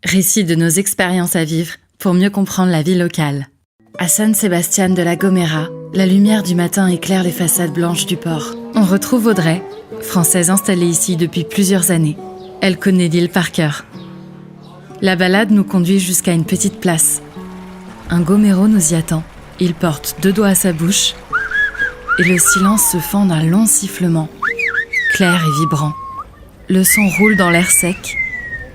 Récit de nos expériences à vivre pour mieux comprendre la vie locale. À San Sebastián de la Gomera, la lumière du matin éclaire les façades blanches du port. On retrouve Audrey, française installée ici depuis plusieurs années. Elle connaît l'île par cœur. La balade nous conduit jusqu'à une petite place. Un gomero nous y attend. Il porte 2 doigts à sa bouche et le silence se fend d'un long sifflement, clair et vibrant. Le son roule dans l'air sec,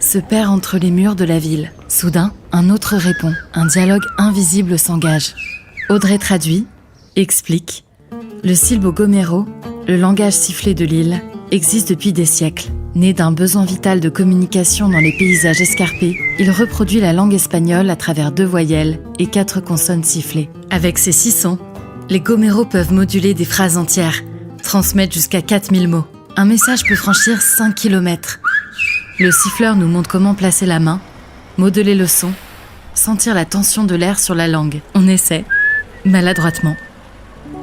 se perd entre les murs de la ville. Soudain, un autre répond. Un dialogue invisible s'engage. Audrey traduit, explique. Le silbo gomero, le langage sifflé de l'île, existe depuis des siècles. Né d'un besoin vital de communication dans les paysages escarpés, il reproduit la langue espagnole à travers 2 voyelles et 4 consonnes sifflées. Avec ces 6 sons, les gomeros peuvent moduler des phrases entières, transmettre jusqu'à 4000 mots. Un message peut franchir 5 km. Le siffleur nous montre comment placer la main, modeler le son, sentir la tension de l'air sur la langue. On essaie, maladroitement.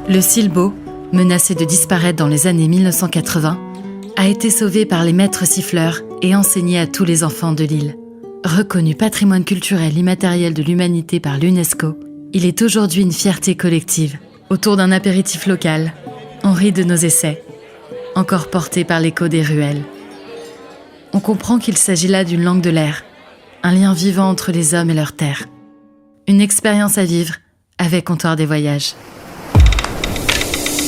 Le silbo, menacé de disparaître dans les années 1980, a été sauvé par les maîtres siffleurs et enseigné à tous les enfants de l'île. Reconnu patrimoine culturel immatériel de l'humanité par l'UNESCO, il est aujourd'hui une fierté collective. Autour d'un apéritif local, on rit de nos essais, encore portés par l'écho des ruelles. On comprend qu'il s'agit là d'une langue de l'air, un lien vivant entre les hommes et leur terre. Une expérience à vivre avec Comptoir des Voyages.